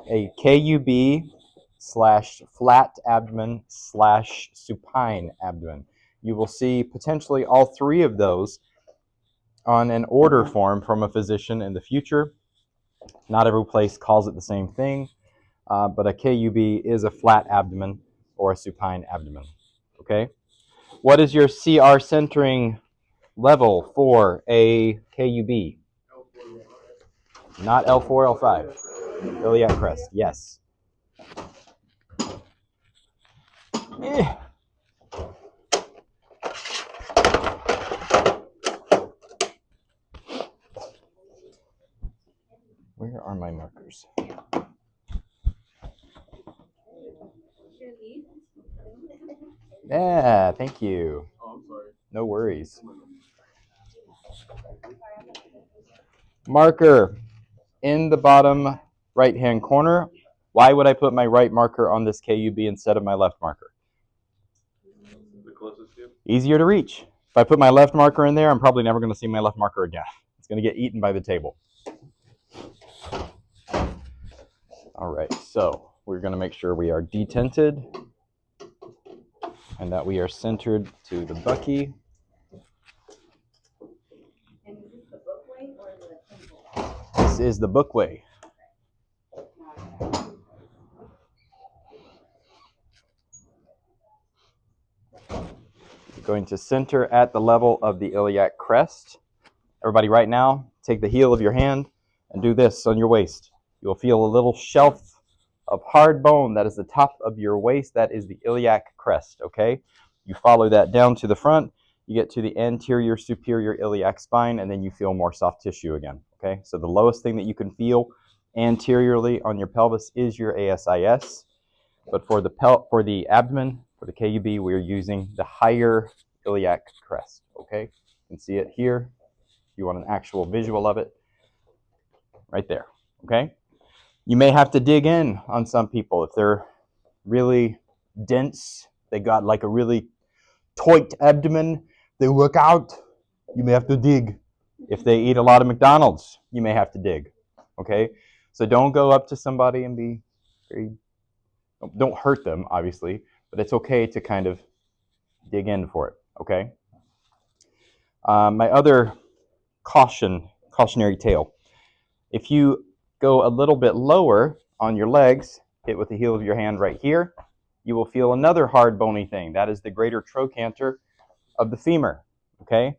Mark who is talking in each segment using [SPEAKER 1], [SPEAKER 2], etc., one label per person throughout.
[SPEAKER 1] a KUB slash flat abdomen slash supine abdomen. You will see potentially all three of those on an order form from a physician in the future. Not every place calls it the same thing, but a KUB is a flat abdomen or a supine abdomen. Okay? What is your CR centering level for a KUB? Not L4, L5. Iliac crest, yes. Where are my markers? Yeah, thank you.
[SPEAKER 2] Oh, I'm sorry.
[SPEAKER 1] No worries. Marker in the bottom right-hand corner. Why would I put my right marker on this KUB instead of my left marker?
[SPEAKER 2] The closest to you?
[SPEAKER 1] Easier to reach. If I put my left marker in there, I'm probably never going to see my left marker again. It's going to get eaten by the table. All right, so we're going to make sure we are detented and that we are centered to the bucky.
[SPEAKER 3] And is this the book way or the temple?
[SPEAKER 1] This is the book way. You're going to center at the level of the iliac crest. Everybody right now, take the heel of your hand and do this on your waist. You'll feel a little shelf of hard bone that is the top of your waist. That is the iliac crest, okay? You follow that down to the front, you get to the anterior superior iliac spine, and then you feel more soft tissue again, okay? So the lowest thing that you can feel anteriorly on your pelvis is your ASIS, but for the abdomen, for the KUB, we're using the higher iliac crest, okay? You can see it here. You want an actual visual of it, right there, okay? You may have to dig in on some people. If they're really dense, they got like a really tight abdomen, they work out, you may have to dig. If they eat a lot of McDonald's, you may have to dig, okay? So don't go up to somebody and be very, don't hurt them, obviously, but it's okay to kind of dig in for it, okay? My other cautionary tale. If you go a little bit lower on your legs, hit with the heel of your hand right here, you will feel another hard bony thing. That is the greater trochanter of the femur, okay?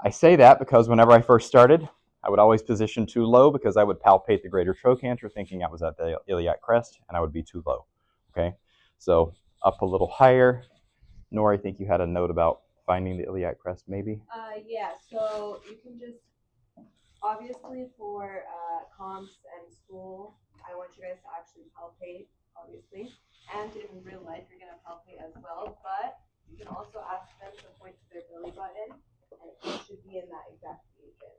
[SPEAKER 1] I say that because whenever I first started, I would always position too low because I would palpate the greater trochanter thinking I was at the iliac crest, and I would be too low, okay? So up a little higher. Nora, I think you had a note about finding the iliac crest, maybe?
[SPEAKER 3] Yeah, so you can just, obviously for comps and school, I want you guys to actually palpate, obviously, and in real life you're going to palpate as well, but you can also ask them to point to their belly button, and it should be in that exact region.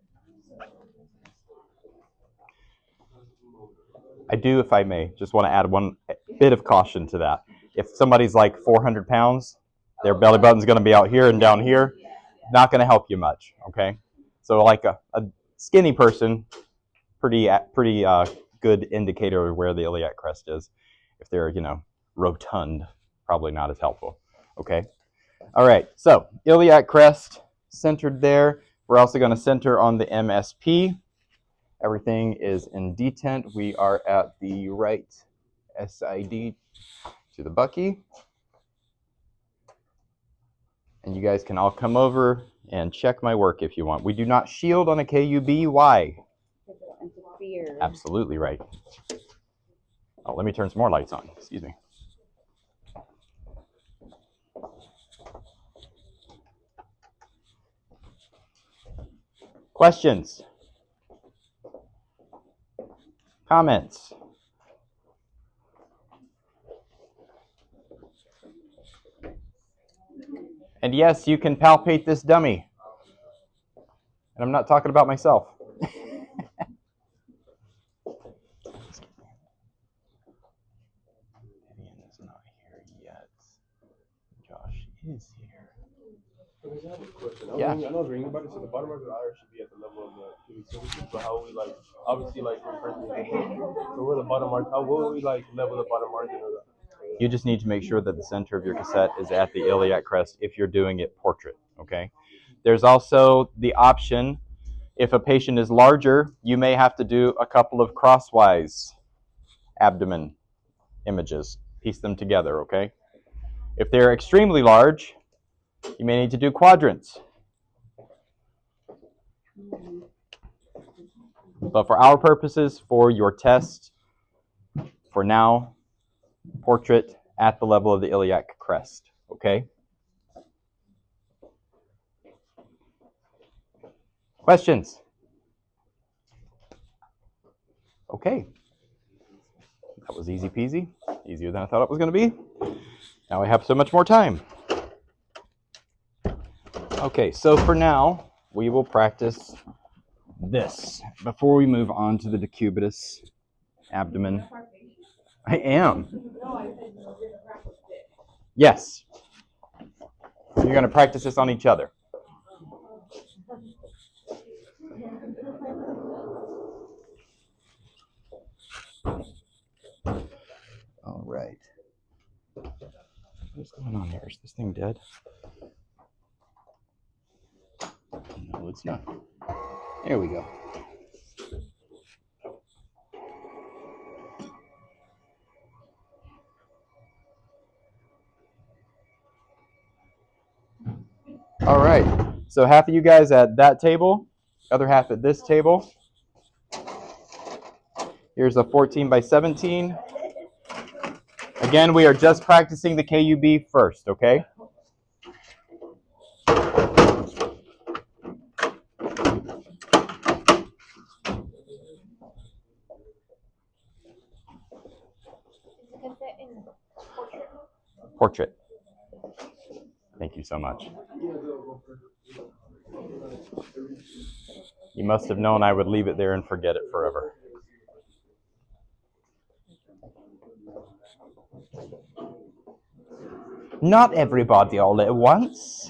[SPEAKER 1] I do, if I may, just want to add one bit of caution to that. If somebody's like 400 pounds, their belly button's going to be out here and down here. Not going to help you much, okay? So like a skinny person, pretty good indicator of where the iliac crest is. If they're, rotund, probably not as helpful, okay? All right, so iliac crest centered there. We're also going to center on the MSP. Everything is in detent. We are at the right SID to the bucky. And you guys can all come over and check my work if you want. We do not shield on a KUB. Why? Absolutely right. Oh, let me turn some more lights on. Excuse me. Questions? Comments? And yes, you can palpate this dummy. And I'm not talking about myself. Vivian is not here yet. Josh is here.
[SPEAKER 2] I have a question.
[SPEAKER 1] Yeah.
[SPEAKER 2] I was reading about it, so the bottom of the iris should be at the level of the the cervical, but how we like, obviously like we're pressing, so where the bottom margin, how will we like level the bottom margin of that?
[SPEAKER 1] You just need to make sure that the center of your cassette is at the iliac crest if you're doing it portrait, okay? There's also the option, if a patient is larger, you may have to do a couple of crosswise abdomen images, piece them together, okay? If they're extremely large, you may need to do quadrants. But for our purposes, for your test, for now, portrait at the level of the iliac crest, okay? Questions? Okay. That was easy peasy, easier than I thought it was going to be. Now I have so much more time. Okay, so for now, we will practice this before we move on to the decubitus abdomen. I am. Yes. You're going to practice this on each other. All right. What's going on here? Is this thing dead? No, it's not. There we go. All right. So half of you guys at that table, other half at this table. Here's a 14 by 17. Again, we are just practicing the KUB first, okay? Portrait. Thank you so much. You must have known I would leave it there and forget it forever. Not everybody all at once.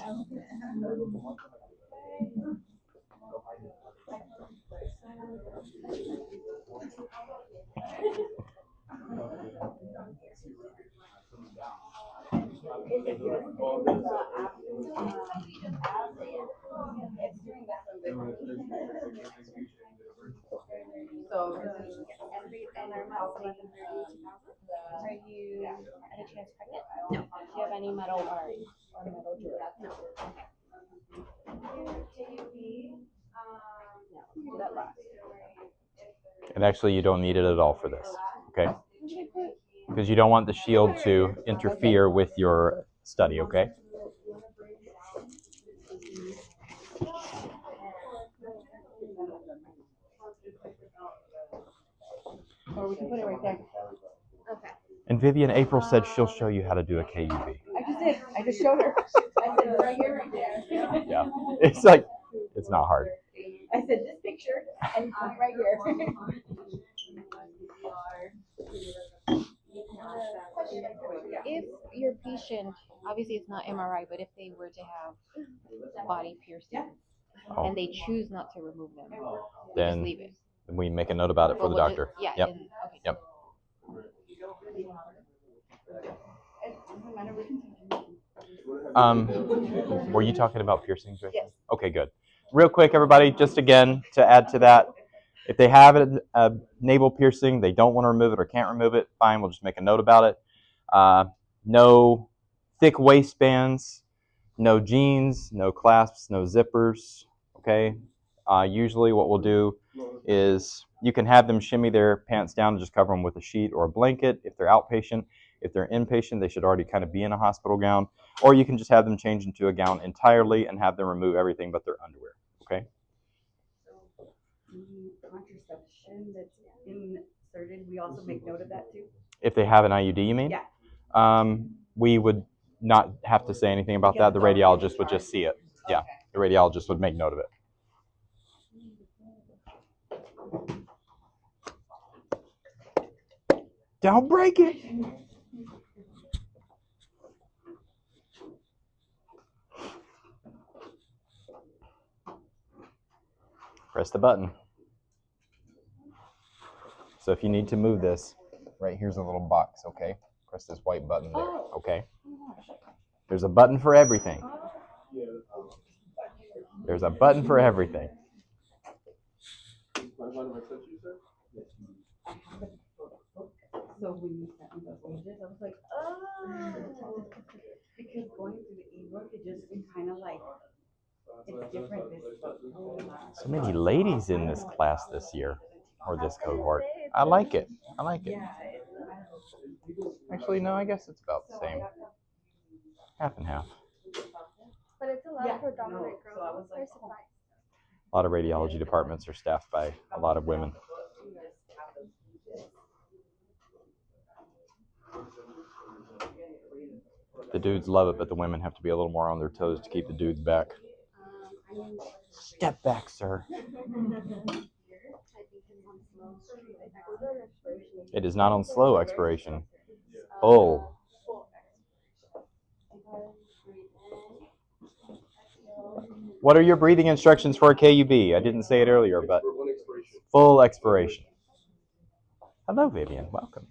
[SPEAKER 4] Are you any chance pregnant? No. Do you have any metal bars or metal jewelry? No. No. Do that last.
[SPEAKER 1] And actually, you don't need it at all for this, okay? Because you don't want the shield to interfere with your study, okay?
[SPEAKER 4] Or we can put it right there. Okay.
[SPEAKER 1] And Vivian, April said she'll show you how to do a KUB.
[SPEAKER 4] I just did. I just showed her. I said right here, right there.
[SPEAKER 1] Yeah, it's like, it's not hard.
[SPEAKER 4] I said this picture and put it right here. If your patient, obviously it's not MRI, but if they were to have body piercings and they choose not to remove them,
[SPEAKER 1] Then
[SPEAKER 4] just leave it.
[SPEAKER 1] we make a note about it for the
[SPEAKER 4] We'll
[SPEAKER 1] doctor.
[SPEAKER 4] yeah.
[SPEAKER 1] Yep.
[SPEAKER 4] Okay.
[SPEAKER 1] Yep. Were you talking about piercings? Right?
[SPEAKER 4] Yes.
[SPEAKER 1] Okay, good. Real quick, everybody, just again, to add to that, if they have a navel piercing, they don't want to remove it or can't remove it, fine, we'll just make a note about it. No thick waistbands, no jeans, no clasps, no zippers, okay? Usually what we'll do is you can have them shimmy their pants down and just cover them with a sheet or a blanket if they're outpatient. If they're inpatient, they should already kind of be in a hospital gown. Or you can just have them change into a gown entirely and have them remove everything but their underwear, okay?
[SPEAKER 5] So the contraception that's inserted, we also make note of that too?
[SPEAKER 1] If they have an IUD, you mean?
[SPEAKER 5] Yeah.
[SPEAKER 1] We would not have to say anything about that. The radiologist would just see it. Yeah,
[SPEAKER 5] Okay.
[SPEAKER 1] the radiologist would make note of it. Don't break it. Press the button. So if you need to move this, right here's a little box, okay? Press this white button there, okay? There's a button for everything. There's a button for everything.
[SPEAKER 5] So when you sent me those pages, I was like, oh, because going through the ebook, it just kind of like, it's different this book.
[SPEAKER 1] So many ladies in this class this year, or this cohort. I like it. I like it. Actually, no, I guess it's about the same. Half and half.
[SPEAKER 6] But it's a lot for dominant girls. I was surprised.
[SPEAKER 1] A lot of radiology departments are staffed by a lot of women. The dudes love it, but the women have to be a little more on their toes to keep the dudes back. Step back, sir. It is not on slow expiration. Full. What are your breathing instructions for a KUB? I didn't say it earlier, but full expiration. Hello, Vivian. Welcome.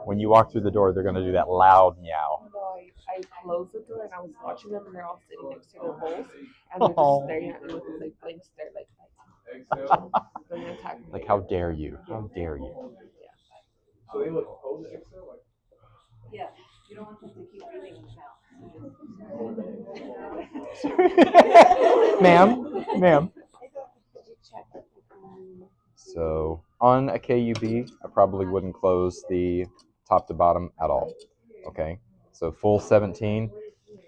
[SPEAKER 1] When you walk through the door, they're going to do that loud meow.
[SPEAKER 7] I closed the door and I was watching them, and they're all sitting next to their bowls, and they're just staring at me with this like blank stare, like.
[SPEAKER 1] Like, how dare you? How dare you?
[SPEAKER 2] So they look cold to exhale, like.
[SPEAKER 3] Yeah, you don't want them to keep breathing in the mouth.
[SPEAKER 1] Ma'am. So on a KUB, I probably wouldn't close the top to bottom at all. Okay, so full 17,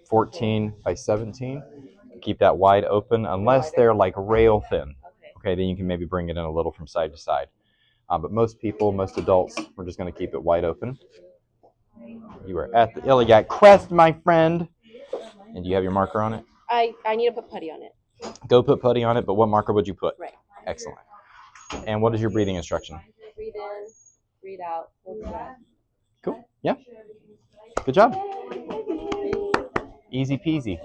[SPEAKER 1] 14 by 17. Keep that wide open unless they're like rail thin. Okay, then you can maybe bring it in a little from side to side. But most people, most adults, we're just going to keep it wide open. You are at the iliac crest, my friend. And do you have your marker on it?
[SPEAKER 7] I need to put putty on it.
[SPEAKER 1] Go put putty on it, but what marker would you put?
[SPEAKER 7] Right.
[SPEAKER 1] Excellent. And what is your breathing instruction?
[SPEAKER 7] Breathe in, breathe out, hold the breath.
[SPEAKER 1] Cool. Yeah. Good job. Easy peasy.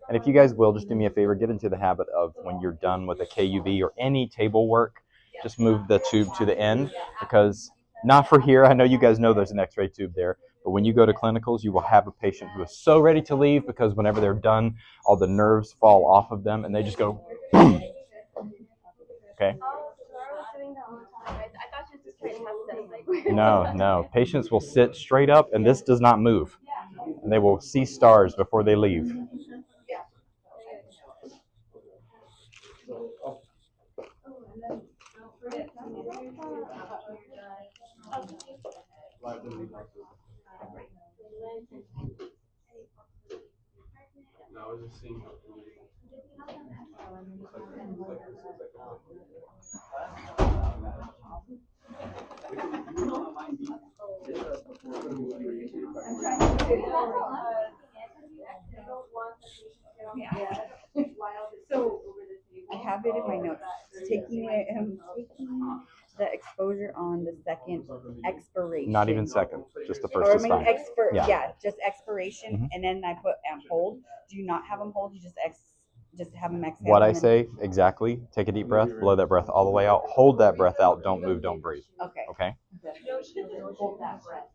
[SPEAKER 1] And if you guys will, just do me a favor, get into the habit of when you're done with a KUB or any table work, just move the tube to the end, because not for here. I know you guys know there's an x-ray tube there, but when you go to clinicals, you will have a patient who is so ready to leave because whenever they're done, all the nerves fall off of them and they just go, okay? No. Patients will sit straight up and this does not move. And they will see stars before they leave.
[SPEAKER 2] No, I was just seeing.
[SPEAKER 5] So I have it in my notes. Taking the exposure on the second expiration.
[SPEAKER 1] Not even second, just the first
[SPEAKER 5] Or I
[SPEAKER 1] is
[SPEAKER 5] mean,
[SPEAKER 1] fine.
[SPEAKER 5] just expiration,
[SPEAKER 1] Mhm.
[SPEAKER 5] and then I put hold. Do you not have them hold? You just have them exhale.
[SPEAKER 1] What I say exactly, take a deep breath, blow that breath all the way out, hold that breath out, don't move, don't breathe.
[SPEAKER 5] Okay.
[SPEAKER 1] Okay?
[SPEAKER 3] Hold that breath.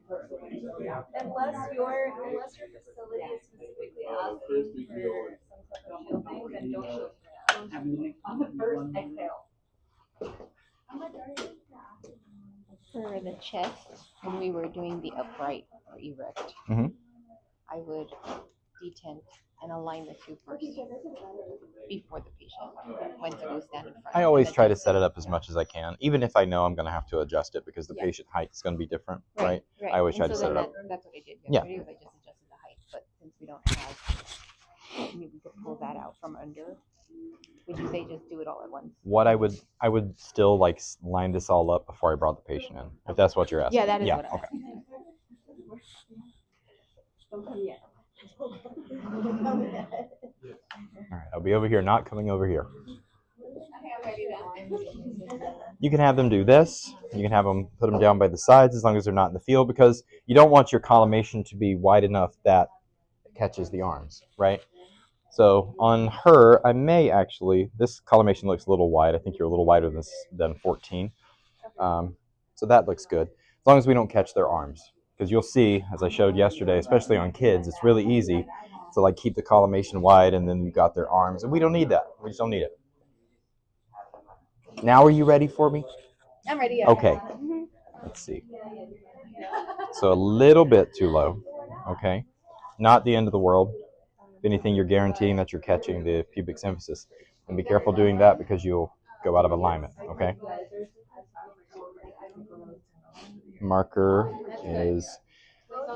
[SPEAKER 3] Unless your facility is specifically asking for some type of shielding, then don't shield on the first exhale.
[SPEAKER 4] For the chest, when we were doing the upright or erect, I would detent and align the tube first before the patient when to go stand in front.
[SPEAKER 1] I always try to set it up as much as I can, even if I know I'm going to have to adjust it because the
[SPEAKER 4] Yeah.
[SPEAKER 1] patient height is going to be different, right?
[SPEAKER 4] Right.
[SPEAKER 1] I always
[SPEAKER 4] And
[SPEAKER 1] try to
[SPEAKER 4] so
[SPEAKER 1] set
[SPEAKER 4] then
[SPEAKER 1] it up.
[SPEAKER 4] That's what I did
[SPEAKER 1] Yeah.
[SPEAKER 4] yesterday, was I just adjusted the height. But since we don't have, maybe we could pull that out from under. Would you say just do it all at once?
[SPEAKER 1] What I would still like line this all up before I brought the patient in, if that's what you're asking.
[SPEAKER 4] Yeah, that is what I'm
[SPEAKER 1] okay.
[SPEAKER 4] asking.
[SPEAKER 1] All right, I'll be over here, not coming over here.
[SPEAKER 3] Okay, I'm ready then.
[SPEAKER 1] You can have them do this. You can have them put them down by the sides as long as they're not in the field, because you don't want your collimation to be wide enough that it catches the arms, right? So on her, I may actually, this collimation looks a little wide. I think you're a little wider than 14. So that looks good, as long as we don't catch their arms. Because you'll see, as I showed yesterday, especially on kids, it's really easy to like keep the collimation wide, and then you've got their arms. And we don't need that. We just don't need it. Now are you ready for me?
[SPEAKER 3] I'm ready. Yeah.
[SPEAKER 1] Okay. Let's see. So a little bit too low. Okay. Not the end of the world. If anything, you're guaranteeing that you're catching the pubic symphysis. And be careful doing that because you'll go out of alignment. Okay. Marker is,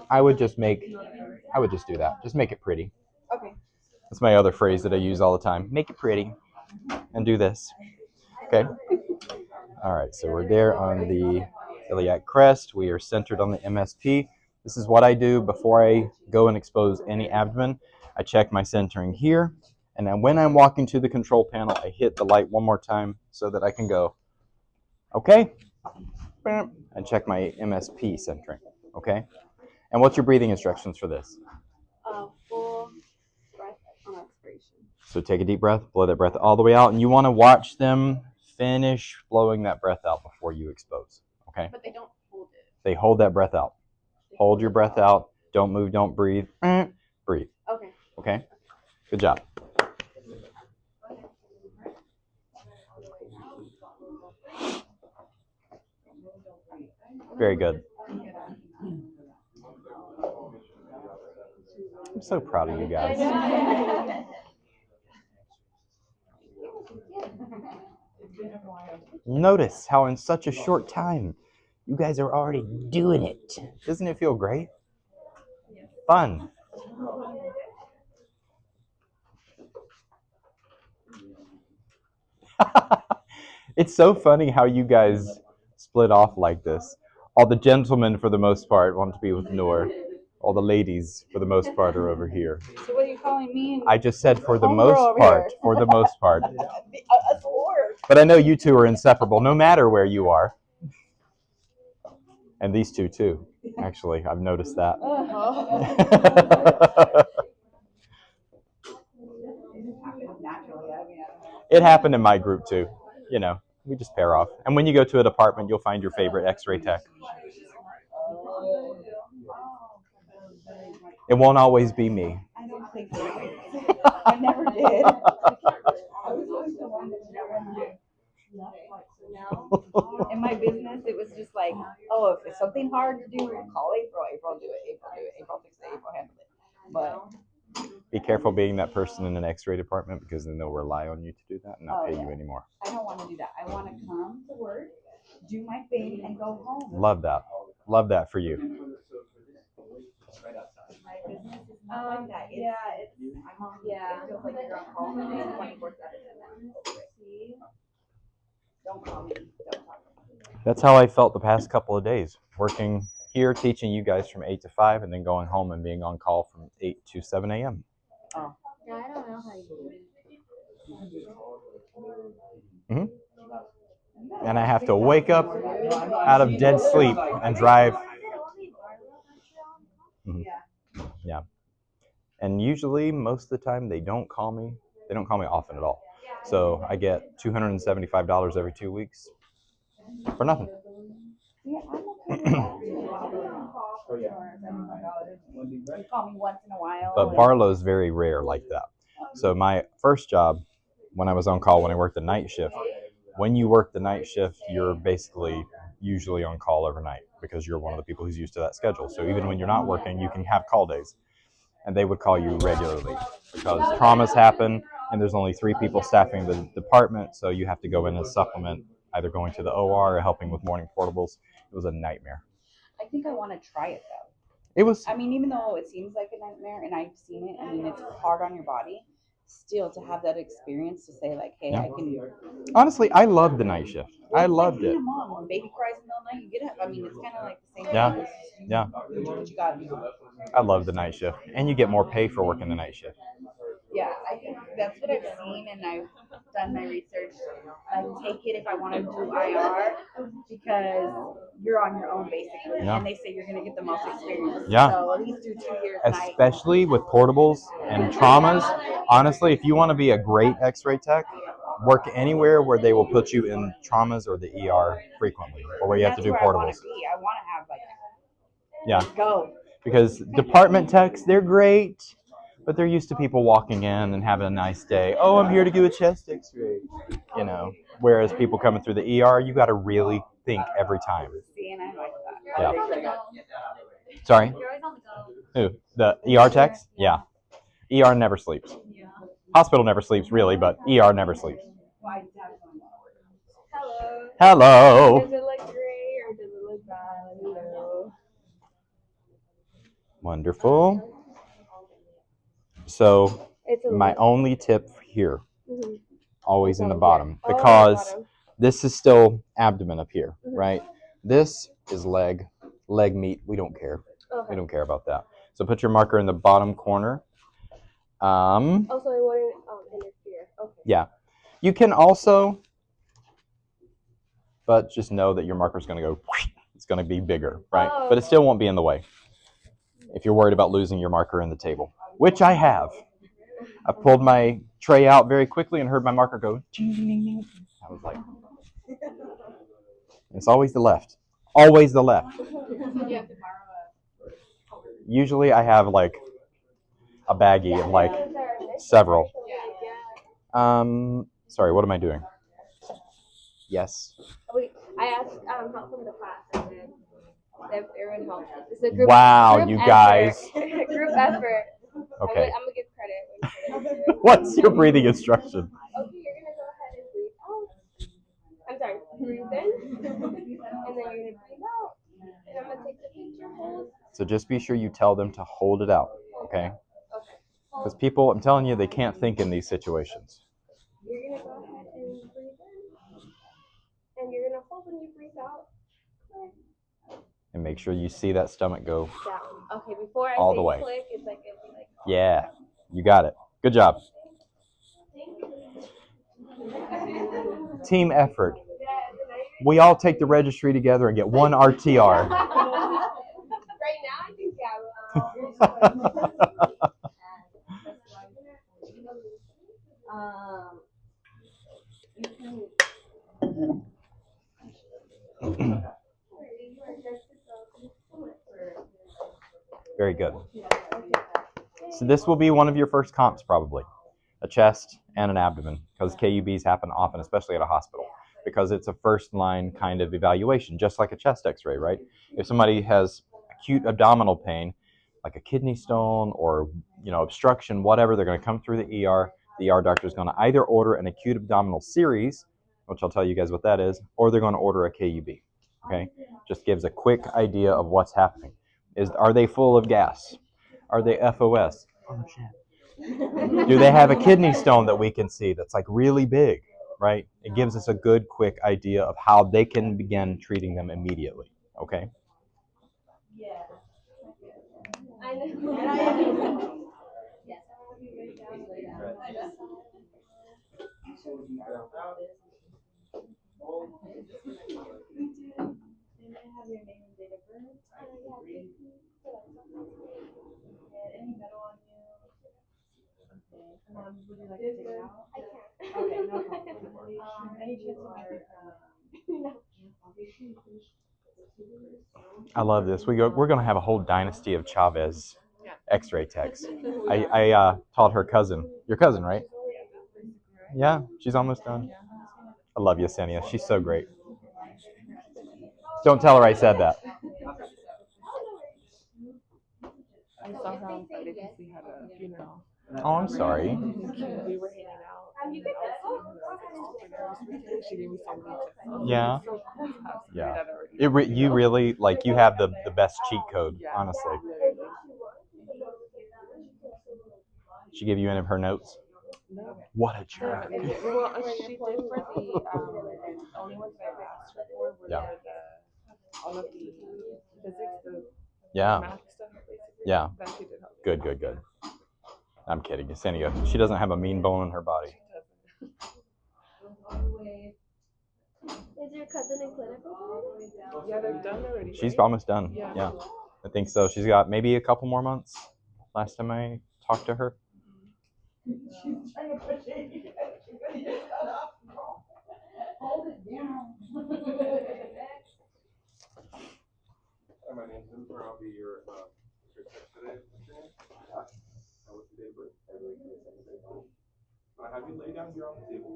[SPEAKER 1] I would just do that. Just make it pretty.
[SPEAKER 3] Okay.
[SPEAKER 1] That's my other phrase that I use all the time. Make it pretty. And do this. Okay. All right. So we're there on the iliac crest. We are centered on the MSP. This is what I do before I go and expose any abdomen. I check my centering here. And then when I'm walking to the control panel, I hit the light one more time so that I can go, okay, and check my MSP centering, okay? And what's your breathing instructions for this?
[SPEAKER 3] Full breath on expiration.
[SPEAKER 1] So take a deep breath, blow that breath all the way out, and you want to watch them finish blowing that breath out before you expose, okay?
[SPEAKER 3] But they don't hold it.
[SPEAKER 1] They hold that breath out. Hold your breath out. Don't move, don't breathe. Breathe,
[SPEAKER 3] Okay.
[SPEAKER 1] okay? Good job. Very good. I'm so proud of you guys. Notice how in such a short time, you guys are already doing it. Doesn't it feel great? Fun. It's so funny how you guys split off like this. All the gentlemen, for the most part, want to be with Noor. All the ladies, for the most part, are over here.
[SPEAKER 5] So what are you calling me?
[SPEAKER 1] I just said for the
[SPEAKER 5] Homegirl
[SPEAKER 1] most
[SPEAKER 5] over
[SPEAKER 1] part.
[SPEAKER 5] here.
[SPEAKER 1] For the most part.
[SPEAKER 5] Us four.
[SPEAKER 1] But I know you two are inseparable, no matter where you are. And these two, too. Actually, I've noticed that. It happened in my group, too. You know, we just pair off. And when you go to a department, you'll find your favorite x-ray tech. It won't always be me.
[SPEAKER 5] I don't think so. I never did. In my business, it was just like, oh, if it's something hard to do, call April. April do it. April do it. April fix it. April handle it. But
[SPEAKER 1] be careful being that person in an x-ray department, because then they'll rely on you to do that and not pay you anymore.
[SPEAKER 5] I don't want to do that. I want to come to work, do my thing, and go home.
[SPEAKER 1] Love that. Love that for you.
[SPEAKER 5] My business is not like that. It feels like you're on call 24/7. Don't call me. Don't talk to me.
[SPEAKER 1] That's how I felt the past couple of days, working here, teaching you guys from 8 to 5, and then going home and being on call from 8 to 7 a.m.
[SPEAKER 5] Oh.
[SPEAKER 3] Yeah, I don't know how you do it.
[SPEAKER 1] Mm-hmm. And I have to wake up out of dead sleep and drive. Mm-hmm. Yeah. And usually, most of the time, they don't call me. They don't call me often at all. So I get $275 every 2 weeks for nothing.
[SPEAKER 5] Yeah, I'm okay with that. You call me once in a while.
[SPEAKER 1] But Barlow's very rare like that. So my first job, when I was on call, when I worked the night shift, when you work the night shift, you're basically usually on call overnight because you're one of the people who's used to that schedule. So even when you're not working, you can have call days. And they would call you regularly because traumas happen and there's only 3 people staffing the department, so you have to go in and supplement, either going to the OR or helping with morning portables. It was a nightmare.
[SPEAKER 5] I think I want to try it though.
[SPEAKER 1] It was.
[SPEAKER 5] I mean, even though it seems like a nightmare and I've seen it, I mean, it's hard on your body. Still, to have that experience to say like, hey, yeah. I can.
[SPEAKER 1] Honestly, I loved the night shift. I loved it.
[SPEAKER 5] Mom, when baby cries in the middle of the night, you get up. I mean, it's kind of like the same.
[SPEAKER 1] Yeah.
[SPEAKER 5] Thing.
[SPEAKER 1] Yeah.
[SPEAKER 5] You do what you gotta do.
[SPEAKER 1] I love the night shift, and you get more pay for working the night shift.
[SPEAKER 5] Yeah, I think that's what I've seen, and done my research. Like, take it if I want to do IR because you're on your own basically,
[SPEAKER 1] Yeah.
[SPEAKER 5] and they say you're gonna get the most experience.
[SPEAKER 1] Yeah.
[SPEAKER 5] So at least do 2 years.
[SPEAKER 1] Especially with portables and traumas. Honestly, if you want to be a great X-ray tech, work anywhere where they will put you in traumas or the ER frequently, or where you have to do
[SPEAKER 5] I
[SPEAKER 1] portables.
[SPEAKER 5] want to have like.
[SPEAKER 1] Yeah.
[SPEAKER 5] Go.
[SPEAKER 1] Because department techs, they're great, but they're used to people walking in and having a nice day. Oh, I'm here to do a chest X-ray, you know. Whereas people coming through the ER, you got to really think every time.
[SPEAKER 5] See, and I like that.
[SPEAKER 1] Yeah. Sorry. Who? The ER techs? Yeah. ER never sleeps. Hospital never sleeps, really, but ER never sleeps.
[SPEAKER 6] Hello.
[SPEAKER 1] Hello.
[SPEAKER 6] Does it look gray or does it look bad? Hello.
[SPEAKER 1] Wonderful. So,
[SPEAKER 6] It's a
[SPEAKER 1] my
[SPEAKER 6] little.
[SPEAKER 1] only tip here,
[SPEAKER 6] Mhm.
[SPEAKER 1] always in the
[SPEAKER 6] Okay.
[SPEAKER 1] bottom,
[SPEAKER 6] Oh,
[SPEAKER 1] because
[SPEAKER 6] bottom.
[SPEAKER 1] this is still abdomen up here,
[SPEAKER 6] Mhm.
[SPEAKER 1] right? This is leg meat. We don't care.
[SPEAKER 6] Okay.
[SPEAKER 1] We don't care about that. So put your marker in the bottom corner.
[SPEAKER 6] Also, I wouldn't interfere. Okay.
[SPEAKER 1] Yeah. You can also, but just know that your marker is going to go, it's going to be bigger, right?
[SPEAKER 6] Oh,
[SPEAKER 1] But it still won't be in the way if you're worried about losing your marker in the table, which I have. I pulled my tray out very quickly and heard my marker go, ding, ding, ding, ding. I was like, it's always the left. Always the left. Usually I have like a baggie of like several. Sorry, what am I doing? Yes.
[SPEAKER 6] Wait, I asked help from the class and then everyone helped. It's a group.
[SPEAKER 1] Wow,
[SPEAKER 6] group
[SPEAKER 1] you
[SPEAKER 6] effort.
[SPEAKER 1] guys.
[SPEAKER 6] Group effort.
[SPEAKER 1] Okay.
[SPEAKER 6] I'm gonna give credit when credit is due.
[SPEAKER 1] What's your breathing instruction?
[SPEAKER 6] Okay, you're gonna go ahead and breathe out. I'm sorry, breathe in, and then you're gonna breathe out. And I'm gonna take the picture, hold.
[SPEAKER 1] So just be sure you tell them to hold it out, okay?
[SPEAKER 6] Okay.
[SPEAKER 1] Because people, I'm telling you, they can't think in these situations.
[SPEAKER 6] You're gonna go ahead and breathe in, and you're gonna hold when you breathe out.
[SPEAKER 1] And make sure you see that stomach go
[SPEAKER 6] Down. Okay, before I
[SPEAKER 1] all
[SPEAKER 6] say
[SPEAKER 1] the way.
[SPEAKER 6] click, it's like it'll be like.
[SPEAKER 1] Yeah, you got it. Good job. Team effort. We all take the registry together and get one RTR.
[SPEAKER 6] Right now, I think
[SPEAKER 1] Very good. So this will be one of your first comps probably, a chest and an abdomen, because KUBs happen often, especially at a hospital, because it's a first line kind of evaluation, just like a chest x-ray, right? If somebody has acute abdominal pain, like a kidney stone or obstruction, whatever, they're going to come through the ER. The ER doctor is going to either order an acute abdominal series, which I'll tell you guys what that is, or they're going to order a KUB. Okay, just gives a quick idea of what's happening. Are they full of gas? Are they FOS? Oh shit. Do they have a kidney stone that we can see that's like really big, right? It gives us a good, quick idea of how they can begin treating them immediately. Okay.
[SPEAKER 6] yeah. I know.
[SPEAKER 5] Would you like to take it out?
[SPEAKER 6] I can't.
[SPEAKER 5] Okay, no problem. Any chance
[SPEAKER 1] I love this. We're going to have a whole dynasty of Chavez X-ray techs. I taught her cousin. Your cousin, right? Yeah, she's almost done. I love Yesenia. She's so great. Don't tell her I said that.
[SPEAKER 7] I saw her on Friday because we had a funeral.
[SPEAKER 1] Oh, I'm sorry.
[SPEAKER 7] We were hanging out. And I was she gave me so many tips.
[SPEAKER 1] Yeah.
[SPEAKER 7] So cool to have somebody
[SPEAKER 1] Yeah.
[SPEAKER 7] that already
[SPEAKER 1] You really, like, you have the best cheat code,
[SPEAKER 7] Yeah,
[SPEAKER 1] honestly.
[SPEAKER 7] literally.
[SPEAKER 1] She give you any of her notes?
[SPEAKER 7] No.
[SPEAKER 1] What a jerk.
[SPEAKER 7] Well, she did for the only ones that I asked her for were
[SPEAKER 1] Yeah.
[SPEAKER 7] all of the physics, the
[SPEAKER 1] Yeah.
[SPEAKER 7] math stuff, basically.
[SPEAKER 1] Yeah.
[SPEAKER 7] That she did help.
[SPEAKER 1] Good. I'm kidding. Yesenia, she doesn't have a mean bone in her body.
[SPEAKER 6] cousin in clinical already?
[SPEAKER 7] Yeah, they're done already.
[SPEAKER 1] She's
[SPEAKER 7] right?
[SPEAKER 1] almost done.
[SPEAKER 7] Yeah.
[SPEAKER 1] Yeah, I think so. She's got maybe a couple more months. Last time I talked to her.
[SPEAKER 2] Hi, my name's Jennifer. I'll be your test today. What's the date of birth? Can I have you lay down here on the table?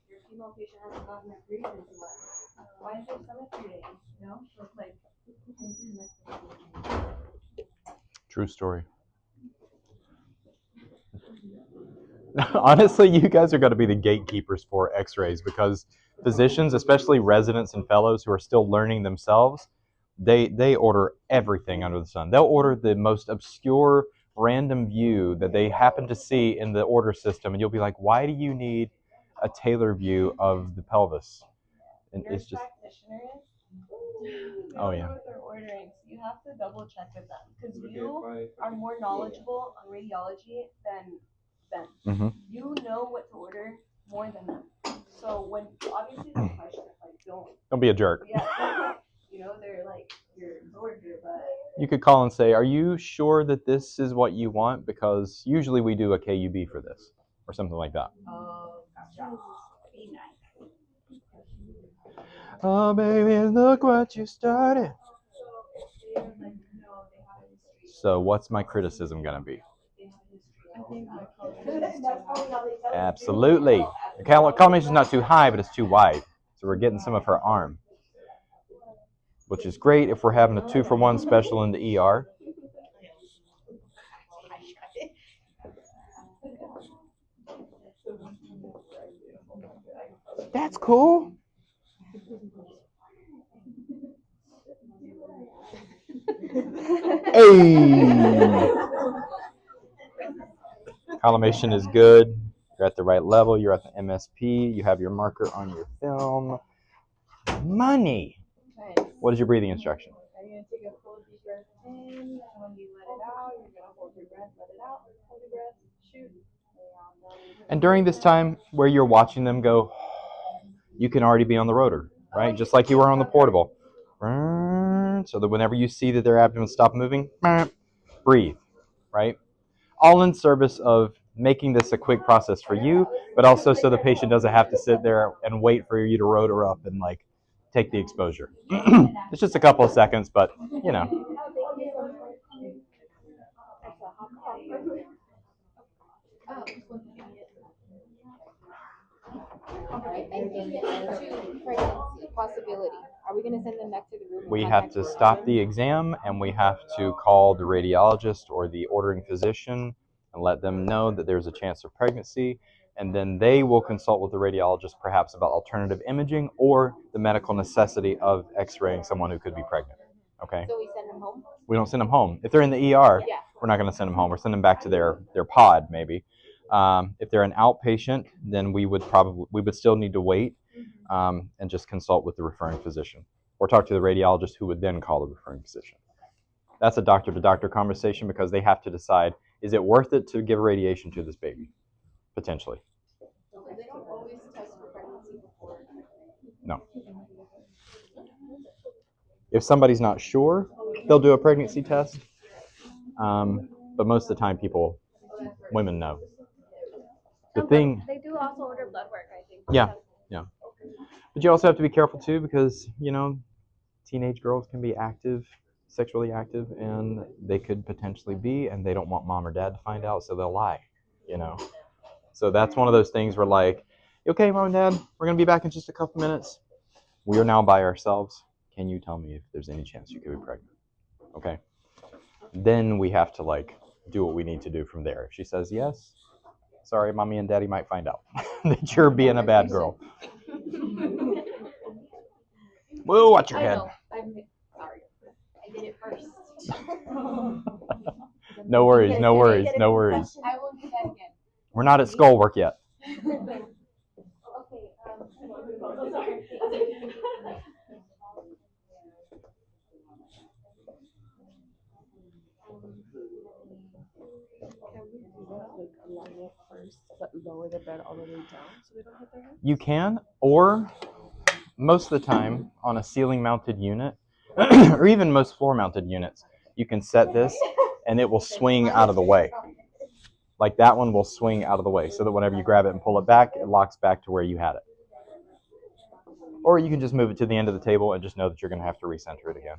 [SPEAKER 3] Your female patient hasn't gotten their periods yet. Why is their stomach hurting? You know, so it's like.
[SPEAKER 1] True story. Honestly, you guys are going to be the gatekeepers for x-rays because physicians, especially residents and fellows who are still learning themselves, they order everything under the sun. They'll order the most obscure random view that they happen to see in the order system, and you'll be like, why do you need a Taylor view of the pelvis? And it's just,
[SPEAKER 3] Practitioners.
[SPEAKER 1] oh yeah.
[SPEAKER 3] Know what they're ordering, so you have to double check with them because you are more knowledgeable on radiology than them.
[SPEAKER 1] Mm-hmm.
[SPEAKER 3] You know what to order more than them. So when obviously they question it, like
[SPEAKER 1] Don't be a jerk.
[SPEAKER 3] yeah, you know they're like your order, but
[SPEAKER 1] You could call and say, are you sure that this is what you want? Because usually we do a KUB for this or something like that.
[SPEAKER 3] oh, gotcha. Be nice.
[SPEAKER 1] Oh, baby, look what you started. So what's my criticism going to be? Absolutely. The collimation is not too high, but it's too wide. So we're getting some of her arm, which is great if we're having a 2-for-1 special in the ER. That's cool. Hey. Collimation is good. You're at the right level. You're at the MSP. You have your marker on your film. Money. What is your breathing instruction?
[SPEAKER 3] You're going to take a full deep breath in, and when you let it out, you're going to hold your breath, let it out, hold your breath, shoot.
[SPEAKER 1] And during this time where you're watching them go, you can already be on the rotor, right? Just like you were on the portable. So that whenever you see that their abdomen stop moving, breathe, right? All in service of making this a quick process for you, but also so the patient doesn't have to sit there and wait for you to rotor up and like take the exposure. It's just a couple of seconds, but you know.
[SPEAKER 4] Pregnancy possibility. Are we going to send them back to the room?
[SPEAKER 1] We have to stop the exam and we have to call the radiologist or the ordering physician and let them know that there's a chance of pregnancy. And then they will consult with the radiologist perhaps about alternative imaging or the medical necessity of x-raying someone who could be pregnant. Okay?
[SPEAKER 4] So we send them home?
[SPEAKER 1] We don't send them home. If they're in the ER,
[SPEAKER 4] Yeah.
[SPEAKER 1] we're not going to send them home. We're sending them back to their pod maybe. If they're an outpatient, then we would still need to wait and just consult with the referring physician or talk to the radiologist who would then call the referring physician. That's a doctor-to-doctor conversation because they have to decide, is it worth it to give radiation to this baby? Potentially.
[SPEAKER 4] So they don't always test for pregnancy before?
[SPEAKER 1] No. If somebody's not sure, they'll do a pregnancy test. But most of the time, women know. The thing.
[SPEAKER 6] They do also order blood work, I think.
[SPEAKER 1] Yeah. But you also have to be careful too because, teenage girls can be sexually active, and they could potentially be, and they don't want mom or dad to find out, so they'll lie, So that's one of those things where like, okay, mom and dad, we're going to be back in just a couple minutes. We are now by ourselves. Can you tell me if there's any chance you could be pregnant? Okay. Then we have to do what we need to do from there. If she says yes, sorry, mommy and daddy might find out that you're being a bad girl. Whoa, watch your head.
[SPEAKER 4] I'm sorry. I did it first.
[SPEAKER 1] No worries, no worries, no worries.
[SPEAKER 4] I won't do that again.
[SPEAKER 1] We're not at skull work yet.
[SPEAKER 4] Okay.
[SPEAKER 7] Can we do that? Like align it first, but lower the bed all the way down so they don't hit their head?
[SPEAKER 1] You can, or most of the time on a ceiling mounted unit, or even most floor mounted units, you can set this and it will swing out of the way. Like that one will swing out of the way so that whenever you grab it and pull it back, it locks back to where you had it. Or you can just move it to the end of the table and just know that you're going to have to recenter it again.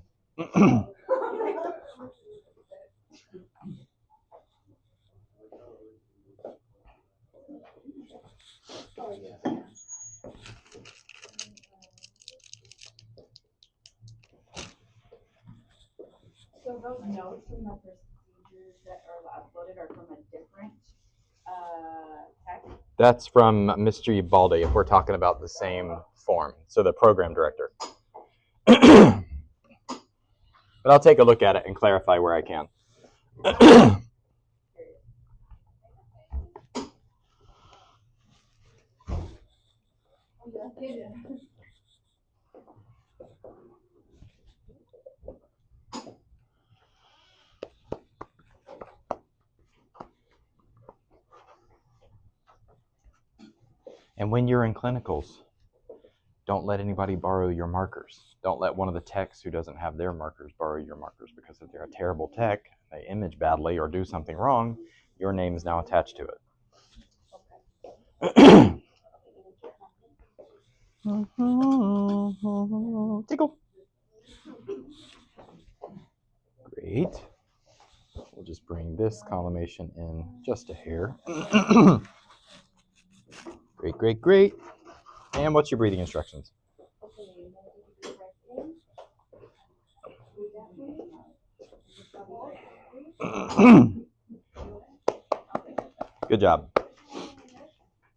[SPEAKER 5] So those notes from the procedures that are uploaded are from a different text?
[SPEAKER 1] That's from Mr. Ubaldi, if we're talking about the same form, so the program director. But I'll take a look at it and clarify where I can. And when you're in clinicals, don't let anybody borrow your markers. Don't let one of the techs who doesn't have their markers borrow your markers, because if they're a terrible tech, they image badly or do something wrong, your name is now attached to it. Tickle. Great. We'll just bring this collimation in just a hair. Great, great, great. And what's your breathing instructions? Good job.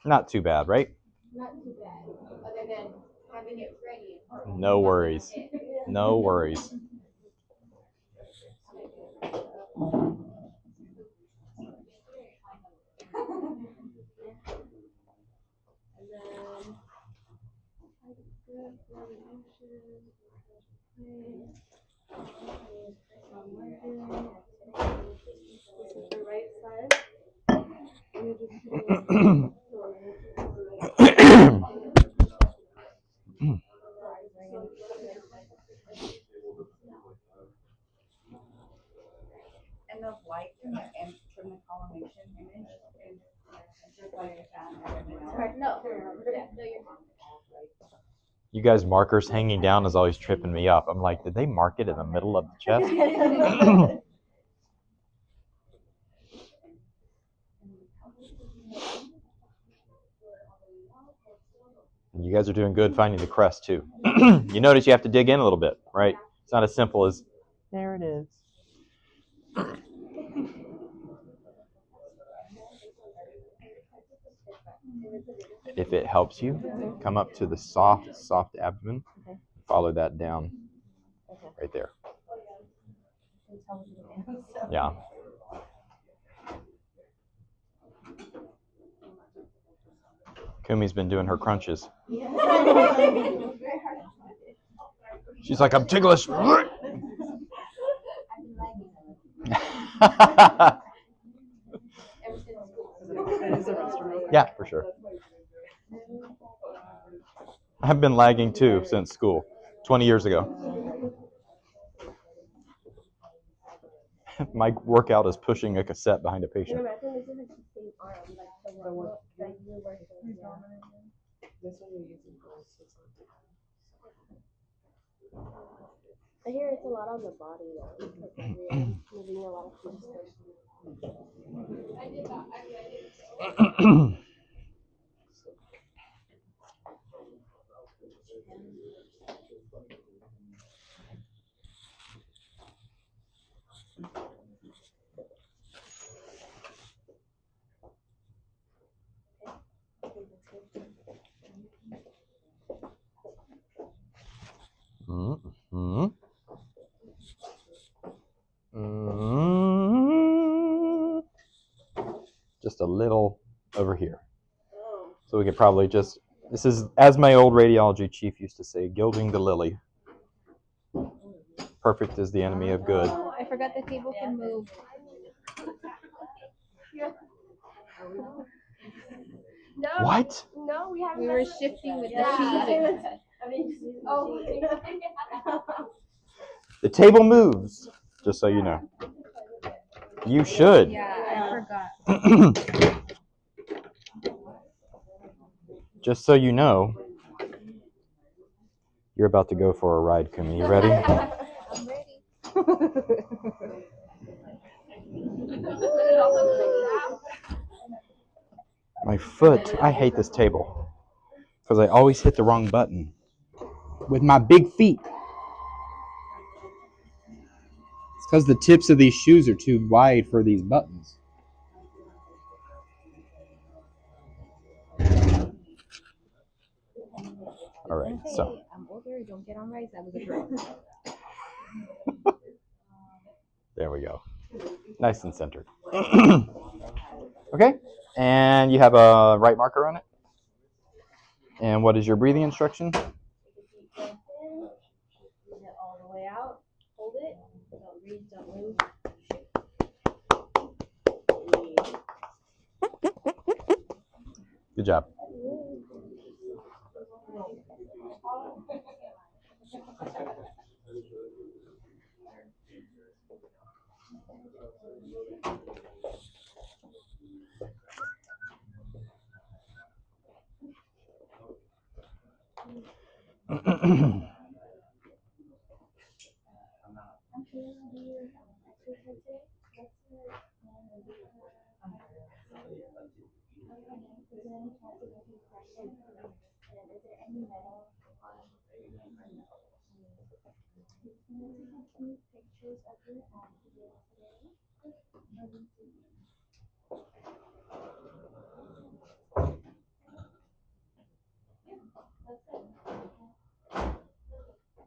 [SPEAKER 1] Not too bad, right?
[SPEAKER 4] Not too bad, other than having it ready.
[SPEAKER 1] No worries. No worries.
[SPEAKER 3] This is the right side. And you're just putting
[SPEAKER 5] And the light from the collimation image is just like everything else.
[SPEAKER 4] No, you're
[SPEAKER 1] You guys' markers hanging down is always tripping me up. I'm like, did they mark it in the middle of the chest? You guys are doing good finding the crest too. You notice you have to dig in a little bit, right? It's not as simple as, there it is. If it helps you, come up to the soft, soft abdomen. Follow that down right there. Yeah. Kumi's been doing her crunches. She's like, I'm ticklish. Yeah, for sure. I've been lagging too since school, 20 years ago. My workout is pushing a cassette behind a patient.
[SPEAKER 6] Imagine this is like the same arm, like the one that you were doing.
[SPEAKER 7] This one you're using for
[SPEAKER 6] I hear it's a lot on the body though, because you're moving a lot of things.
[SPEAKER 1] just a little over here. So we could probably just, this is, as my old radiology chief used to say, gilding the lily. Perfect is the enemy of good.
[SPEAKER 4] Oh, I forgot the table can move.
[SPEAKER 6] No.
[SPEAKER 1] What?
[SPEAKER 6] No, we haven't.
[SPEAKER 4] We were shifting with the
[SPEAKER 6] Yeah.
[SPEAKER 4] cheese.
[SPEAKER 6] I mean, oh.
[SPEAKER 1] The table moves, just so you know. You should.
[SPEAKER 4] Yeah, I forgot.
[SPEAKER 1] Just so you know, you're about to go for a ride, Kumi. You ready?
[SPEAKER 4] I'm ready.
[SPEAKER 1] My foot. I hate this table because I always hit the wrong button with my big feet. It's because the tips of these shoes are too wide for these buttons. All right, so.
[SPEAKER 4] I'm older, don't get on rides. That was a girl.
[SPEAKER 1] There we go. Nice and centered. Okay, and you have a right marker on it. And what is your breathing instruction?
[SPEAKER 3] Breathe it all the way out. Hold it. Don't breathe, don't move.
[SPEAKER 1] Good job.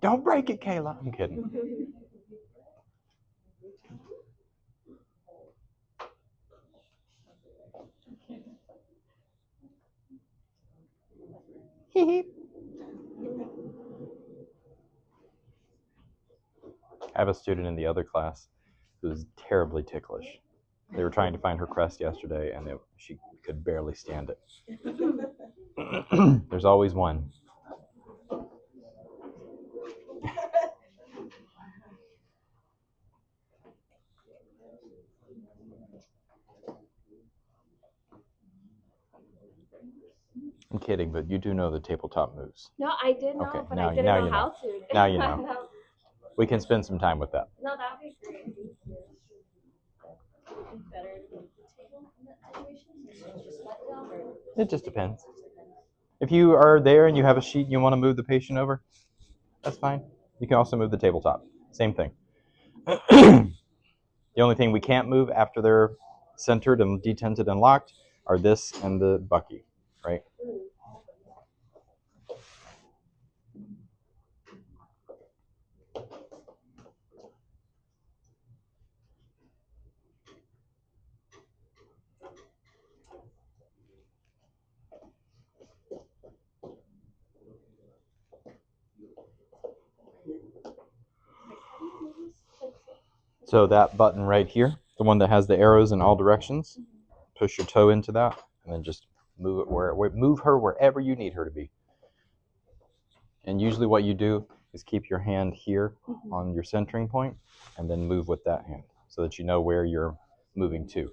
[SPEAKER 1] Don't break it, Kayla. I'm kidding. I have a student in the other class who's terribly ticklish. They were trying to find her crest yesterday, and she could barely stand it. There's always one. I'm kidding, but you do know the tabletop moves.
[SPEAKER 6] No, I did know,
[SPEAKER 1] Okay,
[SPEAKER 6] but
[SPEAKER 1] now-
[SPEAKER 6] I didn't
[SPEAKER 1] now
[SPEAKER 6] know
[SPEAKER 1] you
[SPEAKER 6] how
[SPEAKER 1] know.
[SPEAKER 6] to.
[SPEAKER 1] Now you know. We can spend some time with that.
[SPEAKER 6] No, that would be great.
[SPEAKER 3] It's better to move the table in that situation. Just slightly off, or
[SPEAKER 1] It just depends. If you are there and you have a sheet and you want to move the patient over, that's fine. You can also move the tabletop. Same thing. The only thing we can't move after they're centered and detented and locked are this and the bucky, right? So that button right here, the one that has the arrows in all directions, push your toe into that, and then just move her wherever you need her to be. And usually what you do is keep your hand here on your centering point, and then move with that hand, so that you know where you're moving to.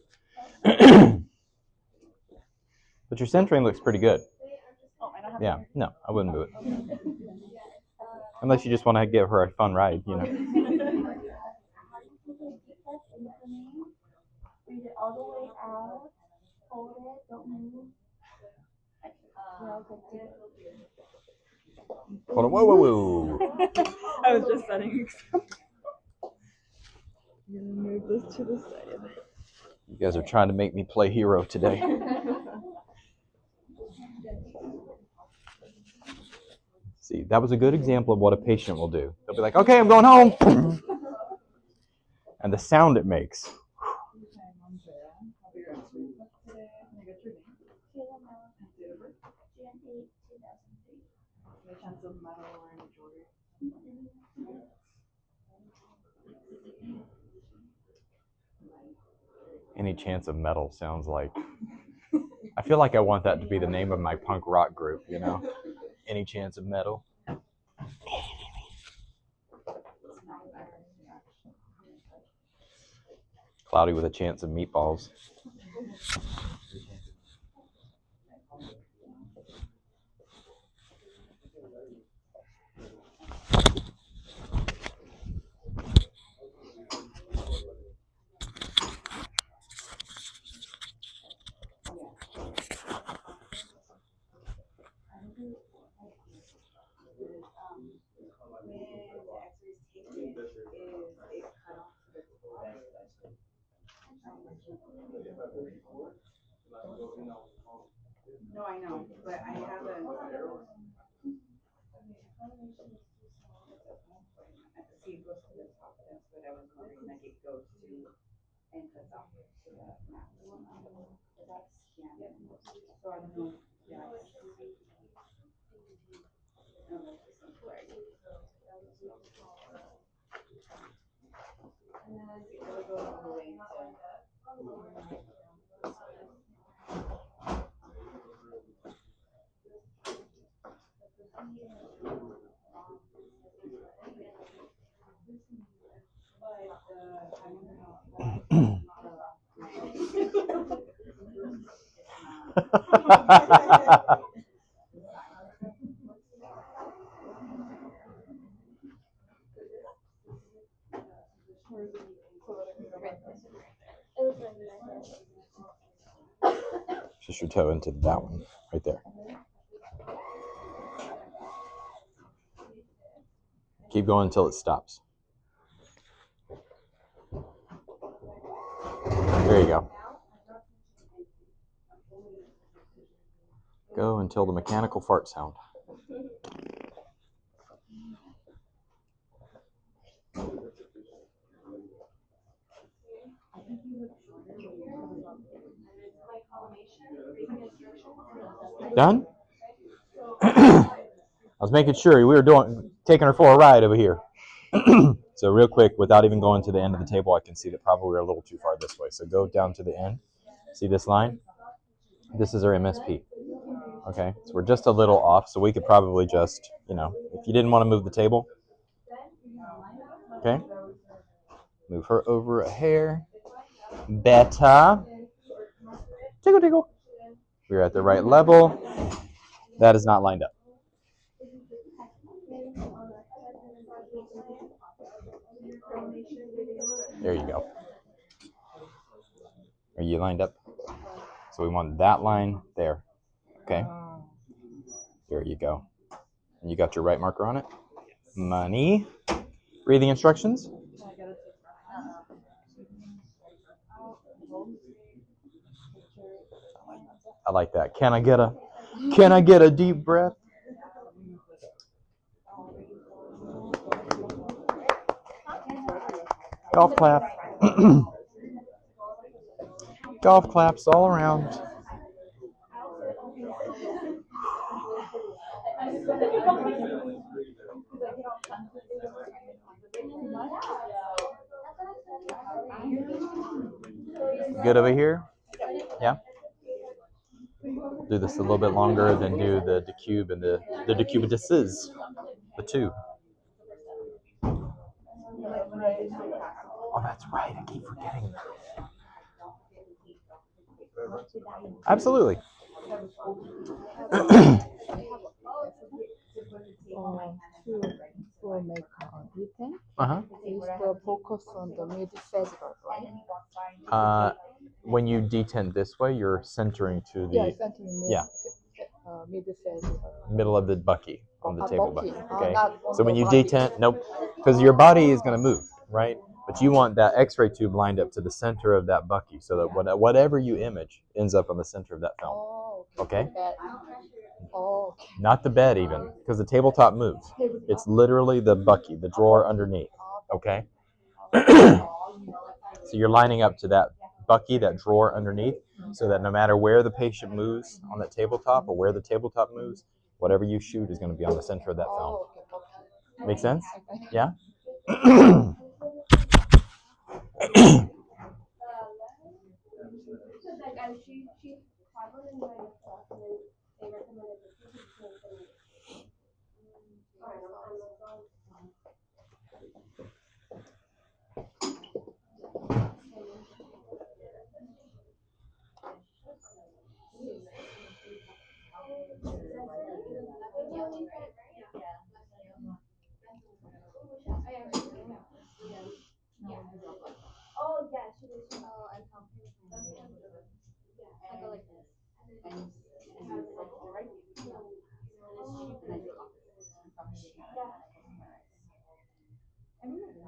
[SPEAKER 1] But your centering looks pretty good. Yeah, no, I wouldn't move it. Unless you just want to give her a fun ride, you know.
[SPEAKER 6] Breathe it all the way out. Hold it. Don't move.
[SPEAKER 1] Hold on, whoa, whoa, whoa.
[SPEAKER 7] I was just setting example. I'm gonna move this to the side.
[SPEAKER 1] You guys are trying to make me play hero today. See, that was a good example of what a patient will do. They'll be like, okay, I'm going home. And the sound it makes. Any chance of metal sounds like. I feel like I want that to be the name of my punk rock group, you know? Any chance of metal? Cloudy with a chance of meatballs.
[SPEAKER 5] No, I know, but I have a. See, it goes to the top, that's what I was wondering, like it goes to, and cuts off to the maximum. Yeah, so I don't know, yeah. And then it would go all the way to.
[SPEAKER 1] Just your toe into that one, right there. Keep going until it stops. There you go. Go until the mechanical fart sound. Done? I was making sure we were taking her for a ride over here. So real quick, without even going to the end of the table, I can see that probably we're a little too far this way. So go down to the end. See this line? This is our MSP. Okay, so we're just a little off, so we could probably just, if you didn't want to move the table, okay, move her over a hair. Better. Tickle, tickle. We're at the right level. That is not lined up. There you go. Are you lined up? So we want that line there. Okay. There you go. And you got your right marker on it? Money. Breathing instructions? I like that. Can I get a deep breath? Golf clap. Golf claps all around. Good over here? Yeah? Do this a little bit longer than do the decube and the decubitus, the tube. Oh, that's right. I keep forgetting that. Absolutely.
[SPEAKER 8] To make detent,
[SPEAKER 1] Uh-huh.
[SPEAKER 8] is to focus on the mid-facial, right?
[SPEAKER 1] When you detent this way, you're centering to the
[SPEAKER 8] mid-facial.
[SPEAKER 1] middle of the bucky on the table bucky. Okay.
[SPEAKER 8] Not on
[SPEAKER 1] So when
[SPEAKER 8] the
[SPEAKER 1] you
[SPEAKER 8] body.
[SPEAKER 1] detent, nope, because your body is going to move, right? But you want that X-ray tube lined up to the center of that bucky, so that whatever you image ends up on the center of that film.
[SPEAKER 8] Oh,
[SPEAKER 1] Okay.
[SPEAKER 8] Oh, okay.
[SPEAKER 1] Not the bed even, because the tabletop moves. It's literally the bucky, the drawer underneath. Okay. So you're lining up to that bucky, that drawer underneath, so that no matter where the patient moves on that tabletop or where the tabletop moves, whatever you shoot is going to be on the center of that film.
[SPEAKER 8] Okay.
[SPEAKER 1] Make sense? Yeah?
[SPEAKER 6] She had one in my class and then they recommended the two to Oh yeah, she did. Oh, I'm helping with my hand. I go like this. And you like to the right? No. And then you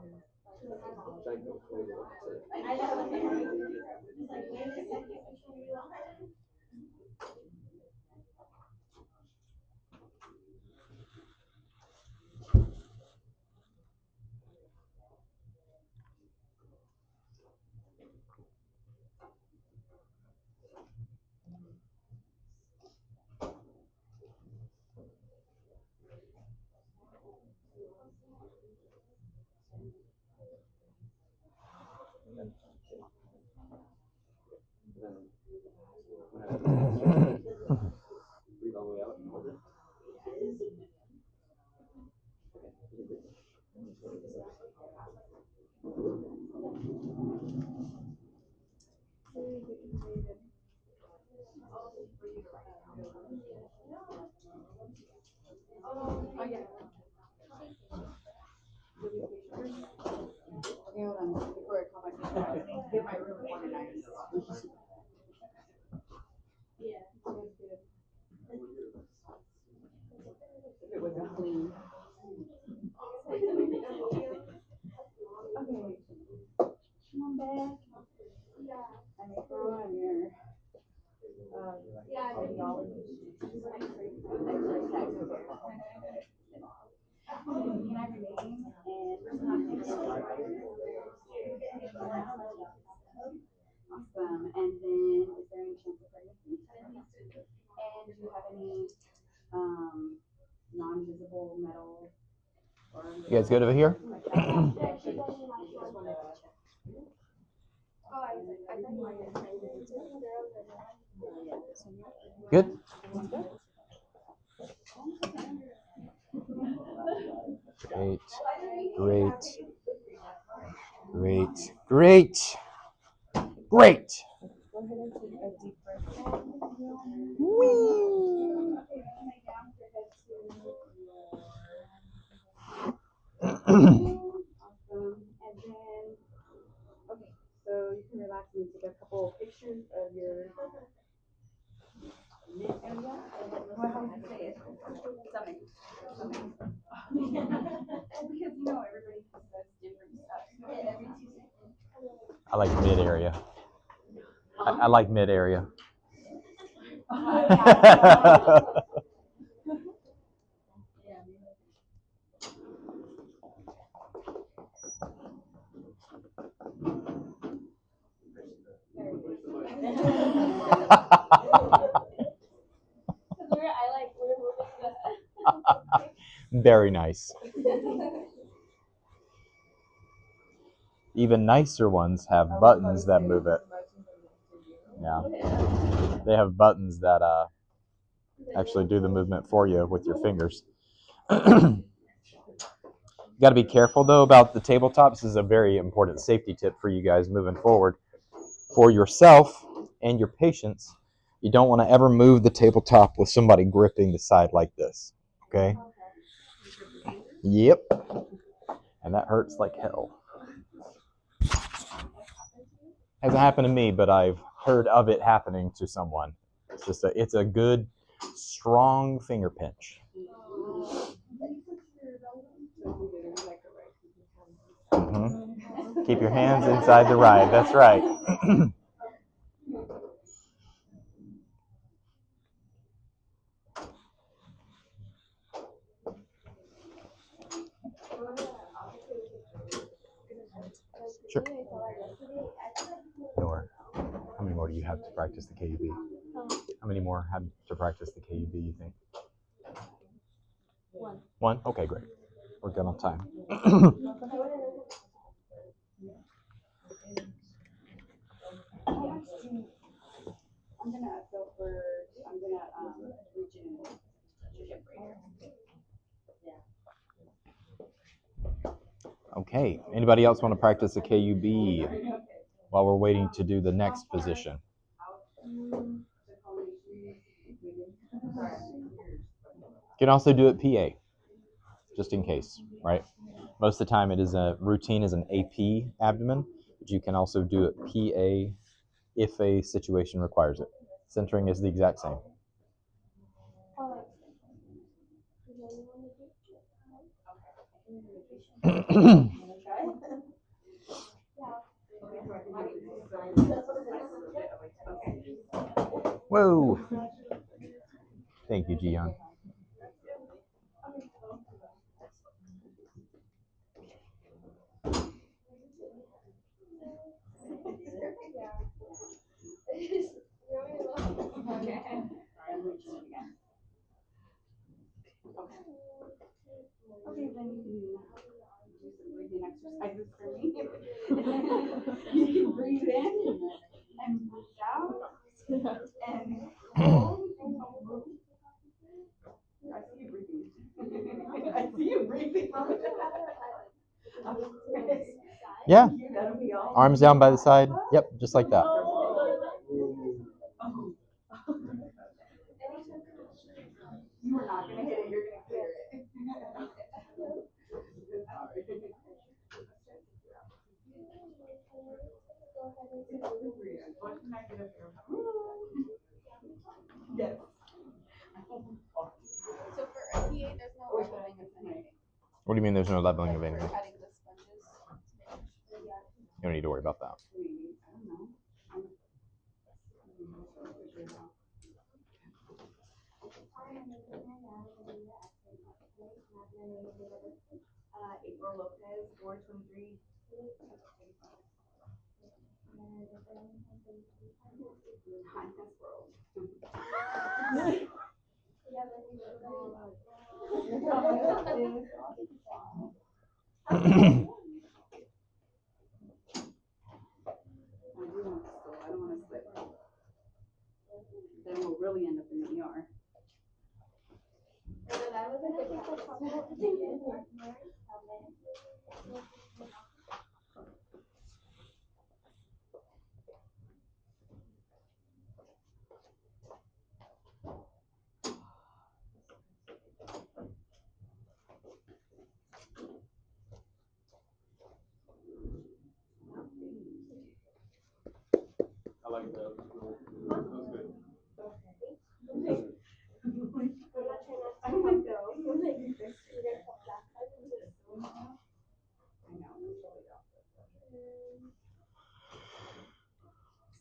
[SPEAKER 6] yeah.
[SPEAKER 2] Breathe all the way out and hold it.
[SPEAKER 5] Hold on, before I call my people, get my room organized. If it wasn't clean. Okay. Come on back. I make her on your audiology. Can I have your name and first name? Awesome. And then is there any chance of pregnancy? And do you have any non-visible metal or
[SPEAKER 1] You guys good over here? Good? Great. Great. Great. Great. Great.
[SPEAKER 5] Awesome. And then, okay, so you can relax and take a couple pictures of your mid area. Well, how would you say it? Stomach. Because you know everybody says different stuff.
[SPEAKER 1] I like mid area. I like mid area. Very nice. Even nicer ones have buttons that move it. Yeah. They have buttons that actually do the movement for you with your fingers. You got to be careful though about the tabletop. This is a very important safety tip for you guys moving forward. For yourself and your patients, you don't want to ever move the tabletop with somebody gripping the side like this. Okay? Yep. And that hurts like hell. Hasn't happened to me, but I've heard of it happening to someone. It's a good, strong finger pinch. Mm-hmm. Keep your hands inside the ride. That's right. Sure. Nor, how many more do you have to practice the KUB? How many more have to practice the KUB, you think?
[SPEAKER 6] One.
[SPEAKER 1] One? Okay, great. We're good on time.
[SPEAKER 5] I'm gonna reach in your hip right here.
[SPEAKER 1] Okay. Anybody else want to practice a KUB while we're waiting to do the next position? You can also do it PA, just in case, right? Most of the time it is a routine is an AP abdomen, but you can also do it PA if a situation requires it. Centering is the exact same. Whoa. Thank you, Gian.
[SPEAKER 5] Okay, then you can do some breathing exercises for me. You can breathe in and breathe out and hold and move. I see you breathing. I see you breathing.
[SPEAKER 1] Yeah.
[SPEAKER 5] That'll be all.
[SPEAKER 1] Arms down by the side. Yep, just like that.
[SPEAKER 5] You are not gonna hit it, you're gonna clear it. Yes.
[SPEAKER 6] So for a PA, there's no leveling of anything.
[SPEAKER 1] What do you mean there's no leveling of anything?
[SPEAKER 6] For adding the sponges.
[SPEAKER 1] You don't need to worry about that.
[SPEAKER 3] April Lopez, 423. Kindness World.
[SPEAKER 5] I don't want to slip. Then we'll really end up in the ER.
[SPEAKER 2] I like that.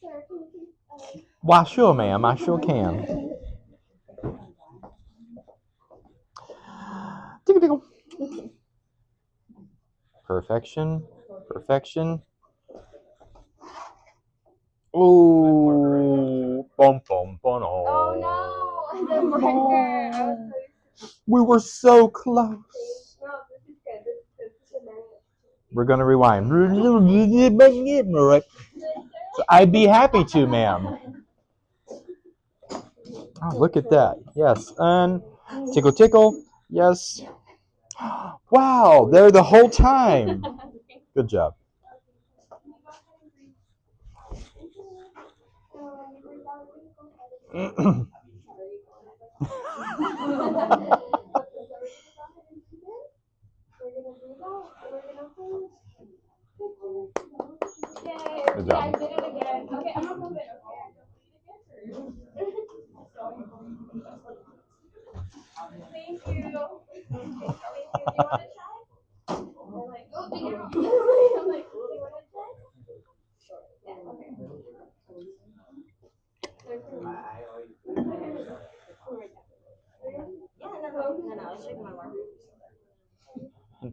[SPEAKER 2] That was good.
[SPEAKER 1] Why, sure, ma'am. I sure can. Tickle, tickle. Perfection. Perfection. Ooh. Bum, bum, bum,
[SPEAKER 6] Oh no! The marker. I was
[SPEAKER 1] We were so close. We're going to rewind. So I'd be happy to, ma'am. Oh, look at that. Yes. And tickle, tickle. Yes. Wow. There the whole time. Good job. Good job.
[SPEAKER 6] I did it again. Okay, I'm gonna move it. Thank you. Thank you. Do you want to try? I'm like, oh, do you? I'm like, do you want to try? Yeah. Okay. No, I'll shake my marker.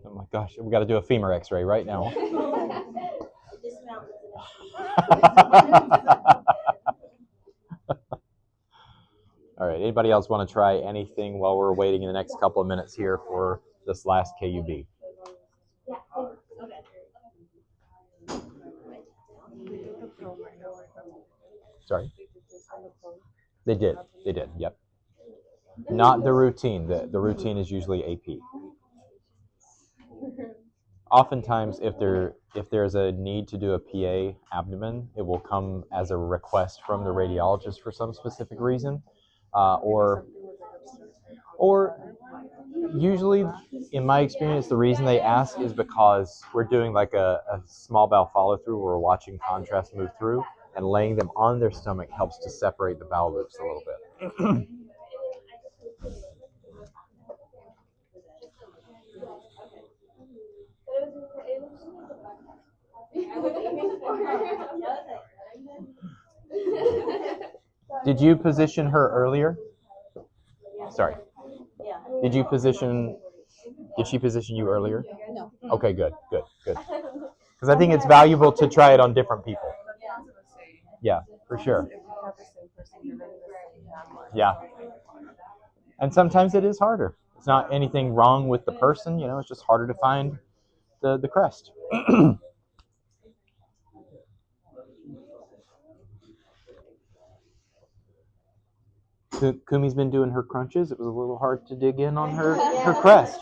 [SPEAKER 1] Oh my gosh, we got to do a femur x-ray right now. All right, anybody else want to try anything while we're waiting in the next couple of minutes here for this last KUB? Sorry? They did. They did. Yep. Not the routine. The routine is usually AP. Oftentimes, if there's a need to do a PA abdomen, it will come as a request from the radiologist for some specific reason, or usually, in my experience, the reason they ask is because we're doing like a small bowel follow through where we're watching contrast move through, and laying them on their stomach helps to separate the bowel loops a little bit. Did you position her earlier? Sorry. Did she position you earlier?
[SPEAKER 6] No.
[SPEAKER 1] Okay, good. Because I think it's valuable to try it on different people. Yeah, for sure. Yeah. And sometimes it is harder. It's not anything wrong with the person, it's just harder to find the crest. Kumi's been doing her crunches. It was a little hard to dig in on her crest,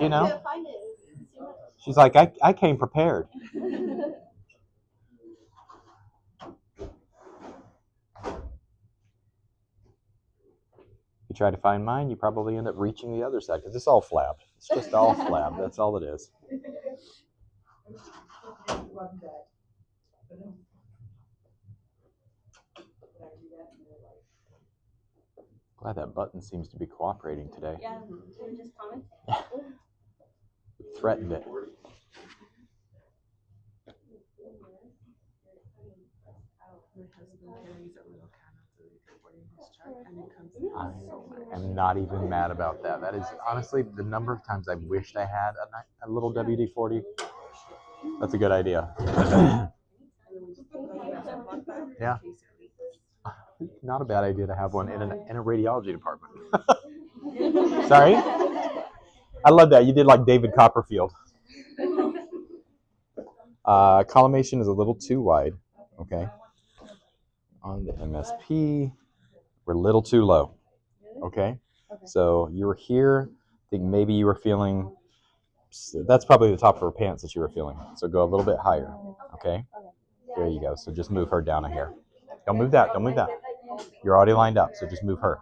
[SPEAKER 1] She's like, I came prepared. You try to find mine, you probably end up reaching the other side because it's all flabbed. It's just all flabbed. That's all it is. Glad that button seems to be cooperating today.
[SPEAKER 3] Yeah, we were just commenting.
[SPEAKER 1] Threatened it. I'm not even mad about that. That is honestly the number of times I wished I had a little WD-40. That's a good idea. Yeah. Not a bad idea to have one in a radiology department. Sorry? I love that. You did like David Copperfield. Collimation is a little too wide. Okay. On the MSP, we're a little too low. Okay. So you were here. I think maybe you were feeling. That's probably the top of her pants that you were feeling. So go a little bit higher. Okay. There you go. So just move her down a hair. Don't move that. Don't move that. You're already lined up. So just move her.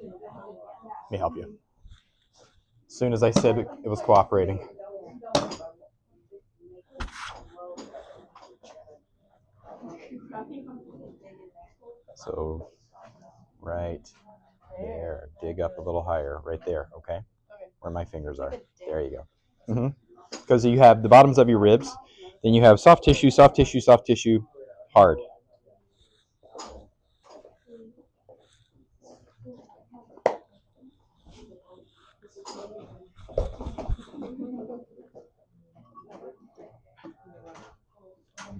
[SPEAKER 1] Let me help you. As soon as I said it was cooperating. So, right there. Dig up a little higher. Right there. Okay. Where my fingers are. There you go. Because you have the bottoms of your ribs. Then you have soft tissue, soft tissue, soft tissue, hard.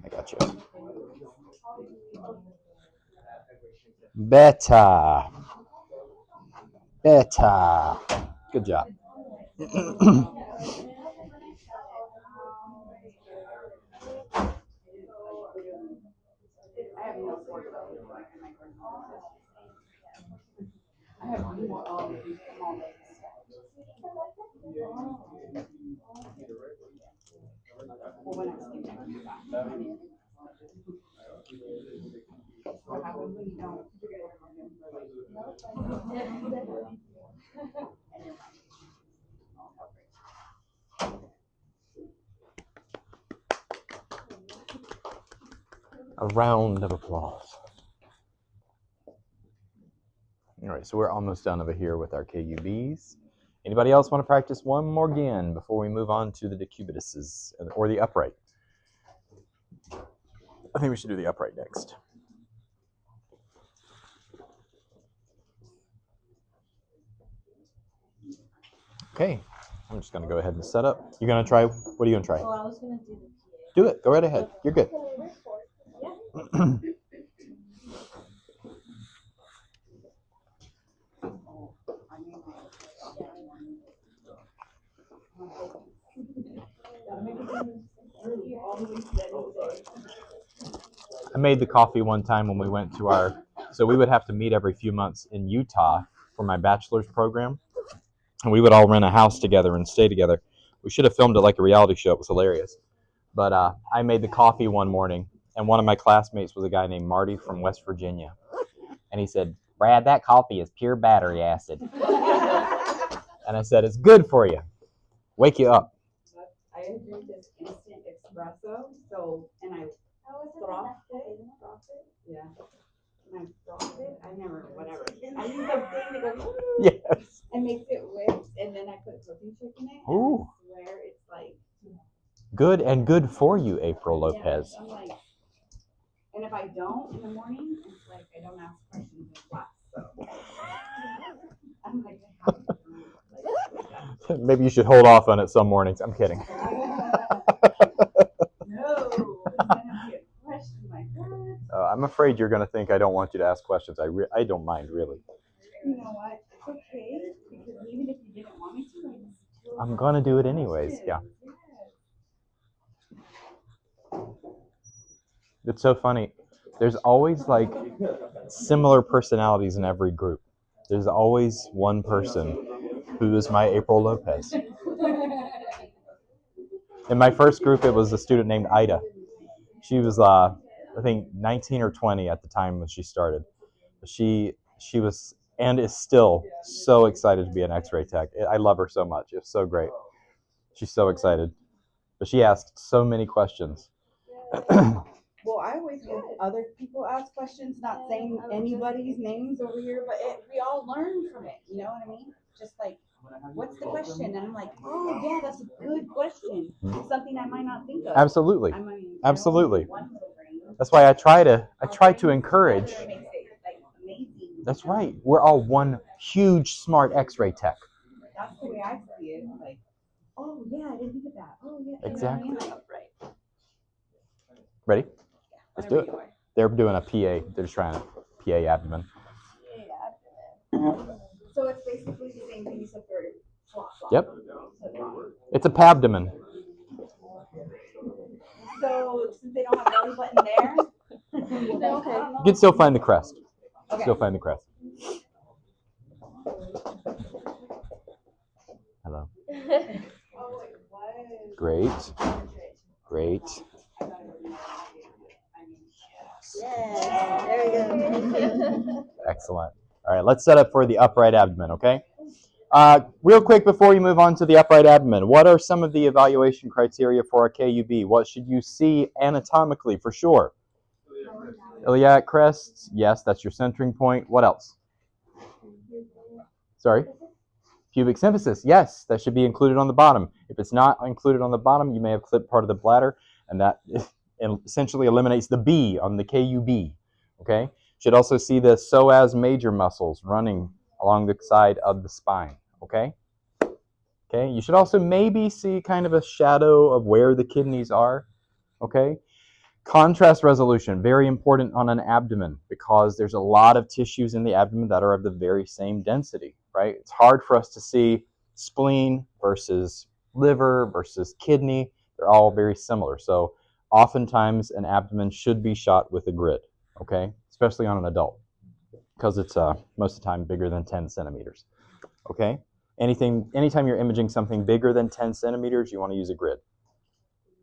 [SPEAKER 1] I got you. Better. Good job. A round of applause. All right, so we're almost done over here with our KUBs. Anybody else want to practice one more again before we move on to the decubituses or the upright? I think we should do the upright next. Okay, I'm just going to go ahead and set up. You're going to try, what are you going to try?
[SPEAKER 3] Oh, I was going to do the PA.
[SPEAKER 1] Do it, go right ahead. You're good. I made the coffee one time when we went to our, so we would have to meet every few months in Utah for my bachelor's program. And we would all rent a house together and stay together. We should have filmed it like a reality show. It was hilarious. But I made the coffee one morning, and one of my classmates was a guy named Marty from West Virginia. And he said, "Brad, that coffee is pure battery acid." And I said, "It's good for you. Wake you up."
[SPEAKER 5] I drink this instant espresso, so, and I froth it, yeah. And I froth it, I never, whatever. I use a thing that goes,
[SPEAKER 1] Yes.
[SPEAKER 5] and makes it whipped, and then I put protein shake in it, and
[SPEAKER 1] Ooh.
[SPEAKER 5] I swear it's like,
[SPEAKER 1] Good and good for you, April Lopez.
[SPEAKER 5] yeah, I'm like, and if I don't in the morning, it's like I don't ask questions in class, so. I'm like, I have to do it.
[SPEAKER 1] Maybe you should hold off on it some mornings. I'm kidding.
[SPEAKER 5] No, it's gonna be a question like that.
[SPEAKER 1] I'm afraid you're going to think I don't want you to ask questions. I don't mind, really.
[SPEAKER 5] You know what? It's okay, because even if you didn't want me to,
[SPEAKER 1] I'm going to do it anyways. Yeah. It's so funny. There's always like similar personalities in every group. There's always one person who is my April Lopez. In my first group, it was a student named Ida. She was, I think, 19 or 20 at the time when she started. She was and is still so excited to be an X-ray tech. I love her so much. It's so great. She's so excited. But she asked so many questions.
[SPEAKER 5] Well, I always have other people ask questions, not saying anybody's names over here, but we all learn from it. You know what I mean? Just like, what's the question? And I'm like, oh yeah, that's a good question. It's something I might not think of.
[SPEAKER 1] Absolutely.
[SPEAKER 5] I mean,
[SPEAKER 1] Absolutely.
[SPEAKER 5] one little brain.
[SPEAKER 1] That's why I try to encourage.
[SPEAKER 5] Makes it, like, amazing.
[SPEAKER 1] That's right. We're all one huge smart X-ray tech.
[SPEAKER 5] That's the way I see it. Like, oh yeah, I didn't think of that. Oh yeah.
[SPEAKER 1] Exactly.
[SPEAKER 5] Right.
[SPEAKER 1] Ready? Let's do it. They're doing a PA. They're just trying a PA abdomen.
[SPEAKER 5] So it's basically the same thing except for flop.
[SPEAKER 1] Yep. It's a pabdomen.
[SPEAKER 5] So since they don't have belly button there, okay.
[SPEAKER 1] You can still find the crest.
[SPEAKER 5] Okay.
[SPEAKER 1] Still find the crest. Hello. Great. Great.
[SPEAKER 8] Yes, there we go.
[SPEAKER 1] Excellent. All right, let's set up for the upright abdomen, okay? Real quick before we move on to the upright abdomen, what are some of the evaluation criteria for a KUB? What should you see anatomically for sure? Iliac crest, yes, that's your centering point. What else? Sorry? Pubic symphysis, yes, that should be included on the bottom. If it's not included on the bottom, you may have clipped part of the bladder, and that essentially eliminates the B on the KUB, okay? Should also see the psoas major muscles running along the side of the spine, okay? Okay, you should also maybe see kind of a shadow of where the kidneys are, okay? Contrast resolution, very important on an abdomen because there's a lot of tissues in the abdomen that are of the very same density, right? It's hard for us to see spleen versus liver versus kidney. They're all very similar. So oftentimes an abdomen should be shot with a grid, okay? Especially on an adult because it's most of the time bigger than 10 centimeters, okay? Anytime you're imaging something bigger than 10 centimeters, you want to use a grid,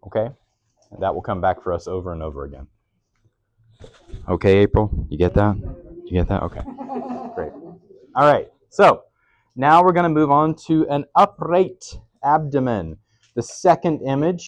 [SPEAKER 1] okay? And that will come back for us over and over again. Okay, April, you get that? You get that? Okay, great. All right, so now we're going to move on to an upright abdomen. The second image